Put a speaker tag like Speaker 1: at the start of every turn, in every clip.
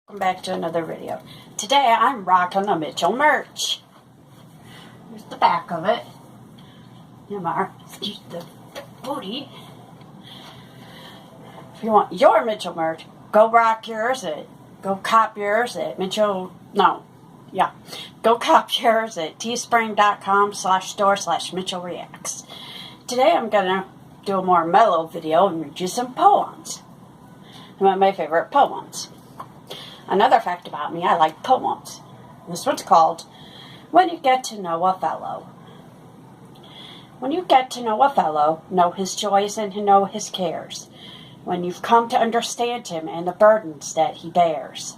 Speaker 1: Welcome back to another video. Today I'm rocking the Mitchell merch. Here's the back of it. Excuse the booty. If you want your Mitchell merch, go rock yours go cop yours at Mitchell. Go cop yours at teespring.com/store/Mitchell Reacts. Today I'm gonna do a more mellow video and read you some poems. Some of my favorite poems. Another fact about me, I like poems. This one's called When You Get to Know a Fellow. When you get to know a fellow, know his joys and know his cares. When you've come to understand him and the burdens that he bears.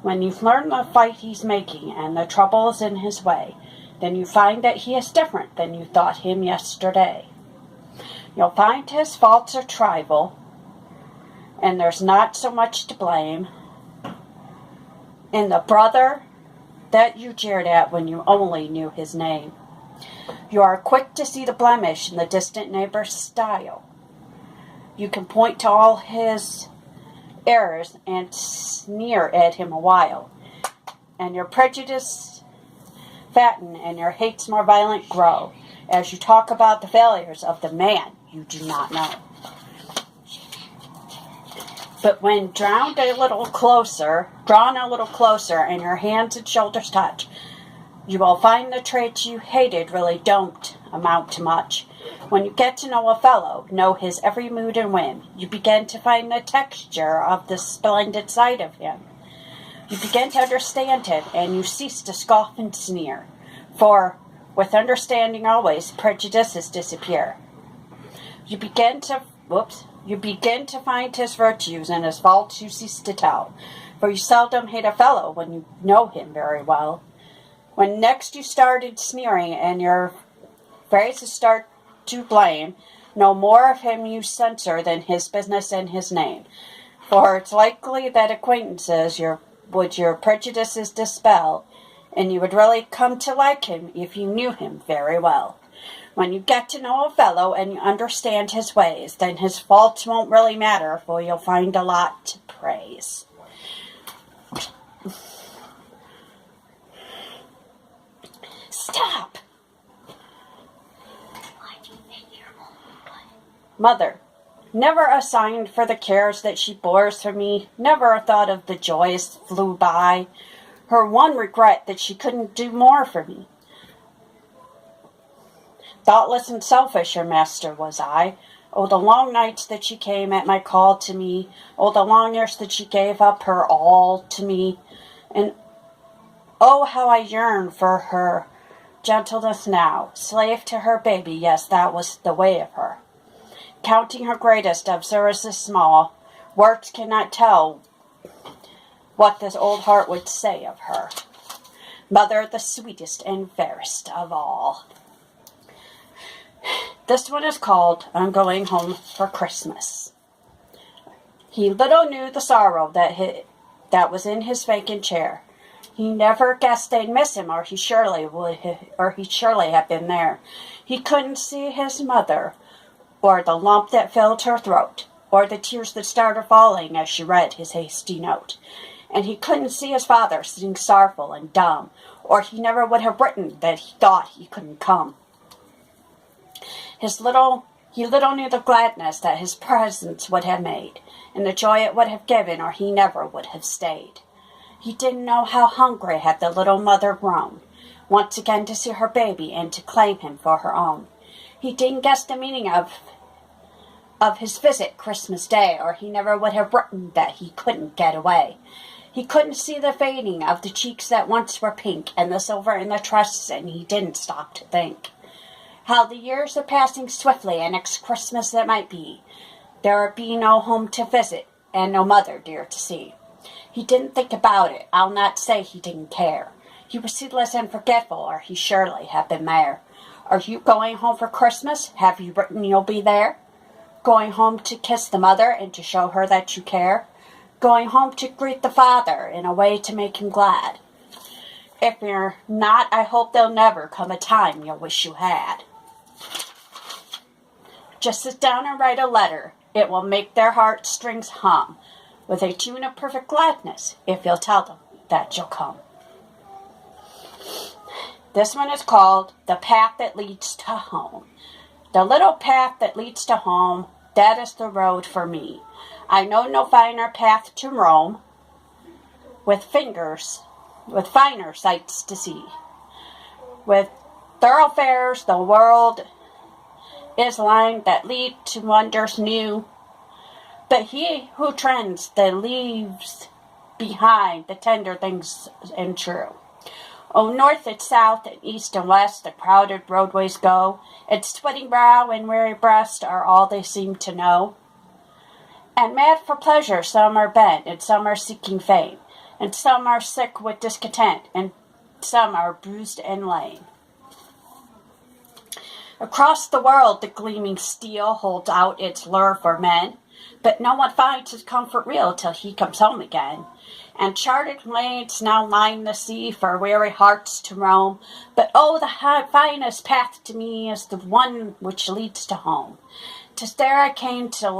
Speaker 1: When you've learned the fight he's making and the troubles in his way, then you find that he is different than you thought him yesterday. You'll find his faults are trivial, and there's not so much to blame. And the brother that you jeered at when you only knew his name. You are quick to see the blemish in the distant neighbor's style. You can point to all his errors and sneer at him a while. And your prejudice fatten and your hates more violent grow as you talk about the failures of the man you do not know. But when drawn a little closer, and your hands and shoulders touch, you will find the traits you hated really don't amount to much. When you get to know a fellow, know his every mood and whim, you begin to find the texture of the splendid side of him. You begin to understand him, and you cease to scoff and sneer. For, with understanding always, prejudices disappear. You begin to find his virtues, and his faults you cease to tell. For you seldom hate a fellow when you know him very well. When next you started sneering, and your phrases start to blame, no more of him you censor than his business and his name. For it's likely that acquaintances would your prejudices dispel, and you would really come to like him if you knew him very well. When you get to know a fellow and you understand his ways, then his faults won't really matter, for you'll find a lot to praise. Stop! Mother, never assigned for the cares that she bores for me, never a thought of the joys flew by, her one regret that she couldn't do more for me. Thoughtless and selfish your master was I. Oh, the long nights that she came at my call to me. Oh, the long years that she gave up her all to me. And oh, how I yearn for her gentleness now. Slave to her baby, yes, that was the way of her. Counting her greatest of services small, words cannot tell what this old heart would say of her. Mother, the sweetest and fairest of all. This one is called I'm Going Home for Christmas. He little knew the sorrow that was in his vacant chair. He never guessed they'd miss him, or he surely had been there. He couldn't see his mother, or the lump that filled her throat, or the tears that started falling as she read his hasty note. And he couldn't see his father sitting sorrowful and dumb, or he never would have written that he thought he couldn't come. He little knew the gladness that his presence would have made, and the joy it would have given, or he never would have stayed. He didn't know how hungry had the little mother grown, once again to see her baby and to claim him for her own. He didn't guess the meaning of his visit Christmas Day, or he never would have written that he couldn't get away. He couldn't see the fading of the cheeks that once were pink, and the silver in the tresses, and he didn't stop to think how the years are passing swiftly, and next Christmas it might be. There would be no home to visit, and no mother dear to see. He didn't think about it. I'll not say he didn't care. He was heedless and forgetful, or he surely had been there. Are you going home for Christmas? Have you written you'll be there? Going home to kiss the mother and to show her that you care? Going home to greet the father in a way to make him glad? If you're not, I hope there'll never come a time you'll wish you had. Just sit down and write a letter. It will make their heartstrings hum. with a tune of perfect gladness, if you'll tell them that you'll come. This one is called The Path That Leads to Home. The little path that leads to home, that is the road for me. I know no finer path to roam, with finer sights to see. With thoroughfares the world is lined that lead to wonders new. But he who trends that leaves behind the tender things and true. Oh, north and south and east and west the crowded roadways go, and sweating brow and weary breast are all they seem to know. And mad for pleasure some are bent, and some are seeking fame, and some are sick with discontent, and some are bruised and lame. Across the world the gleaming steel holds out its lure for men, but no one finds his comfort real till he comes home again. And charted lanes now line the sea for weary hearts to roam, but oh, the finest path to me is the one which leads to home. 'Tis there I came to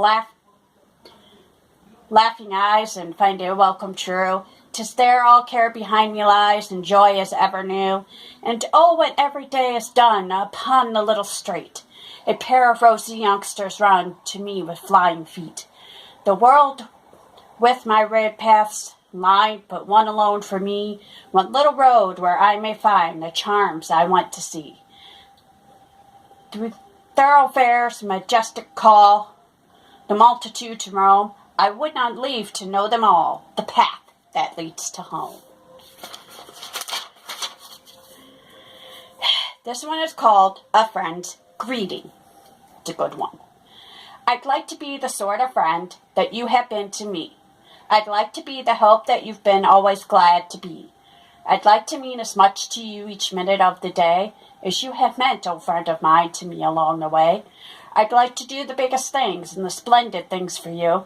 Speaker 1: laughing eyes and find a welcome true. 'Tis there all care behind me lies, and joy is ever new. And oh, when every day is done upon the little street, a pair of rosy youngsters run to me with flying feet. The world with my red paths lined, but one alone for me, one little road where I may find the charms I want to see. Through thoroughfares majestic call the multitude to roam, I would not leave to know them all, the path that leads to home. This one is called A Friend's Greeting. It's a good one. I'd like to be the sort of friend that you have been to me. I'd like to be the help that you've been always glad to be. I'd like to mean as much to you each minute of the day as you have meant, old friend of mine, to me along the way. I'd like to do the biggest things and the splendid things for you,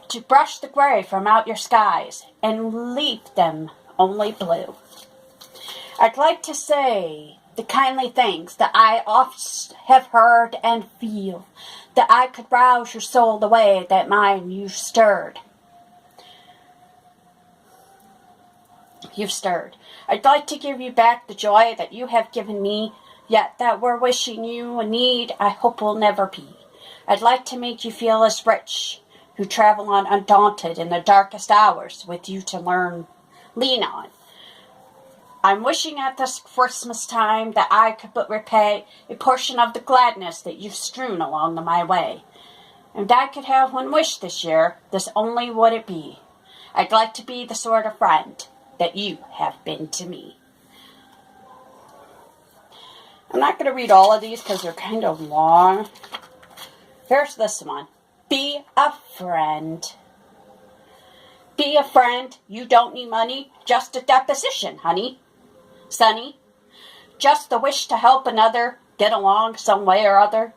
Speaker 1: to brush the gray from out your skies and leave them only blue. I'd like to say the kindly things that I oft have heard and feel, that I could rouse your soul the way that mine you've stirred. I'd like to give you back the joy that you have given me, yet that we're wishing you a need I hope will never be. I'd like to make you feel as rich, who travel on undaunted in the darkest hours with you to lean on. I'm wishing at this Christmas time that I could but repay a portion of the gladness that you've strewn along my way. And I could have one wish this year, this only would it be. I'd like to be the sort of friend that you have been to me. I'm not going to read all of these because they're kind of long. Here's this one. Be a friend. Be a friend. You don't need money, just a deposition, honey. Sonny, just the wish to help another get along some way or other.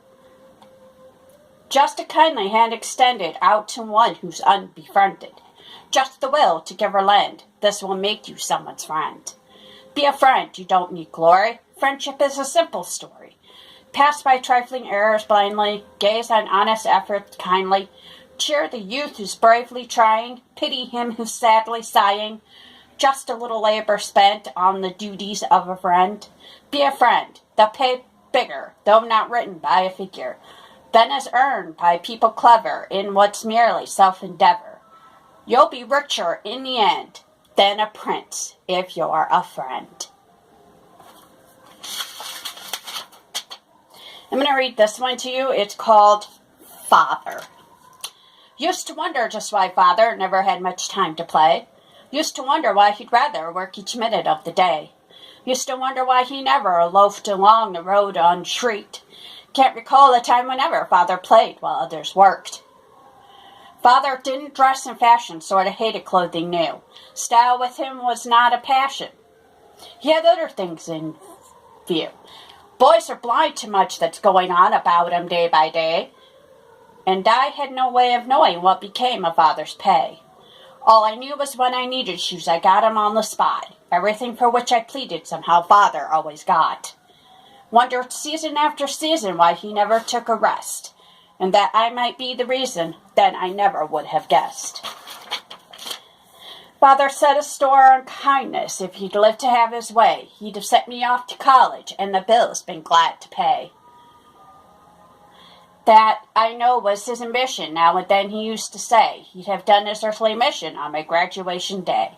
Speaker 1: Just a kindly hand extended out to one who's unbefriended. Just the will to give or lend. This will make you someone's friend. Be a friend. You don't need glory. Friendship is a simple story. Pass by trifling errors blindly. Gaze on honest effort kindly. Cheer the youth who's bravely trying. Pity him who's sadly sighing. Just a little labor spent on the duties of a friend. Be a friend. They'll pay bigger, though not written by a figure, than is earned by people clever in what's merely self-endeavor. You'll be richer in the end than a prince if you're a friend. I'm going to read this one to you. It's called Father. Used to wonder just why Father never had much time to play. Used to wonder why he'd rather work each minute of the day. Used to wonder why he never loafed along the road unshrieked. Can't recall a time whenever Father played while others worked. Father didn't dress in fashion, sort of hated clothing new. Style with him was not a passion. He had other things in view. Boys are blind to much that's going on about him day by day, and I had no way of knowing what became of Father's pay. All I knew was when I needed shoes, I got 'em on the spot. Everything for which I pleaded, somehow Father always got. Wondered season after season why he never took a rest. and that I might be the reason, then I never would have guessed. Father set a store on kindness. If he'd lived to have his way, he'd have sent me off to college, and the bills been glad to pay. That, I know, was his ambition. Now and then he used to say he'd have done his earthly mission on my graduation day.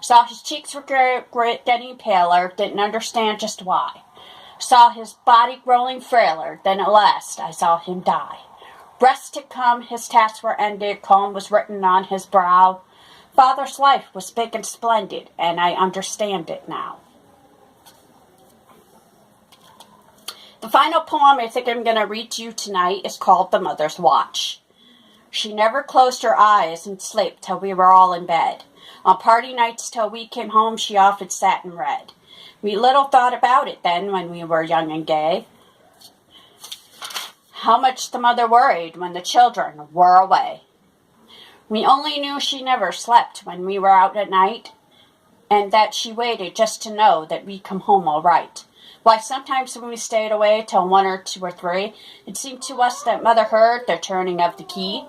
Speaker 1: Saw his cheeks were getting paler, didn't understand just why. Saw his body growing frailer, then at last I saw him die. Rest had come, his tasks were ended, calm was written on his brow. Father's life was big and splendid, and I understand it now. The final poem I think I'm going to read to you tonight is called The Mother's Watch. She never closed her eyes and slept till we were all in bed. On party nights till we came home, she often sat and read. We little thought about it then when we were young and gay. How much the mother worried when the children were away. We only knew she never slept when we were out at night, and that she waited just to know that we'd come home all right. Why, sometimes when we stayed away till 1 or 2 or 3, it seemed to us that Mother heard the turning of the key.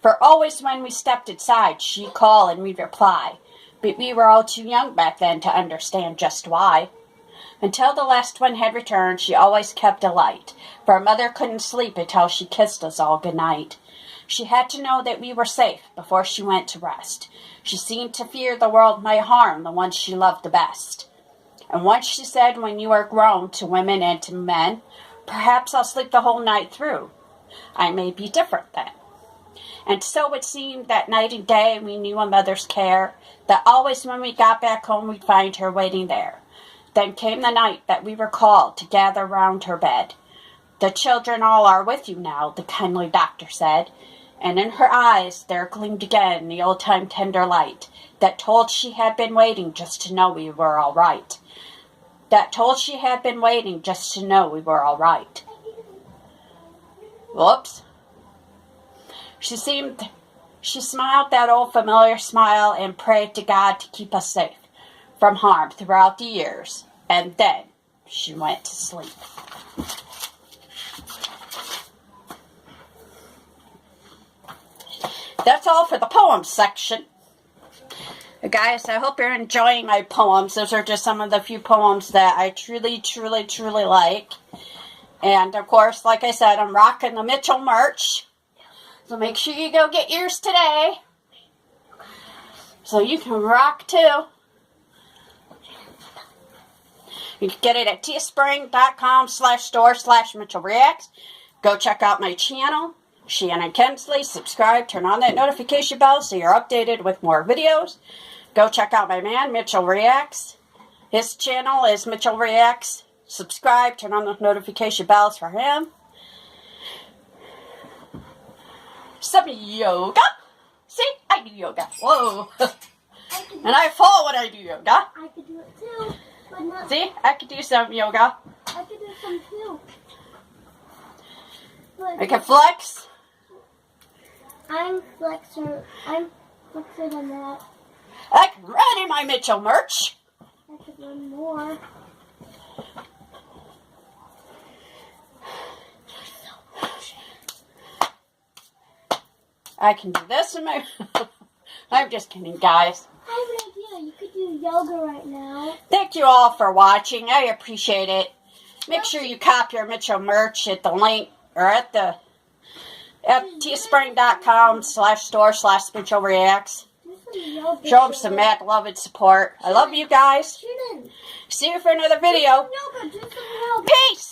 Speaker 1: For always when we stepped inside, she'd call and we'd reply, but we were all too young back then to understand just why. Until the last one had returned, she always kept a light, for Mother couldn't sleep until she kissed us all good night. She had to know that we were safe before she went to rest. She seemed to fear the world might harm the ones she loved the best. And once she said, when you are grown to women and to men, perhaps I'll sleep the whole night through. I may be different then. And so it seemed that night and day we knew a mother's care, that always when we got back home we'd find her waiting there. Then came the night that we were called to gather round her bed. The children all are with you now, the kindly doctor said, and in her eyes there gleamed again the old-time tender light that told she had been waiting just to know we were all right. That told she had been waiting just to know we were all right. Whoops. She smiled that old familiar smile and prayed to God to keep us safe from harm throughout the years, and then she went to sleep. That's all for the poems section. Guys, I hope you're enjoying my poems. Those are just some of the few poems that I truly, truly, truly like. And, of course, like I said, I'm rocking the Mitchell merch. So make sure you go get yours today, so you can rock too. You can get it at teespring.com/store/MitchellReacts. Go check out my channel, Shannon Kensley. Subscribe, turn on that notification bell so you're updated with more videos. Go check out my man, Mitchell Reacts. His channel is Mitchell Reacts. Subscribe, turn on the notification bells for him. Some yoga. See, I do yoga. Whoa. And I fall when I do yoga.
Speaker 2: I could do it too. But not.
Speaker 1: See, I could do some yoga.
Speaker 2: I could do some too. But
Speaker 1: I can flex.
Speaker 2: I'm flexer than that.
Speaker 1: I can run in my Mitchell merch.
Speaker 2: I could run more.
Speaker 1: I can do this in my... I'm just kidding, guys.
Speaker 2: I have an idea. You could do yoga right now.
Speaker 1: Thank you all for watching. I appreciate it. Make sure you cop your Mitchell merch at the link, or at teespring.com/store/MitchellReacts. Show them some mad love and support. I love you guys. See you for another video. Peace.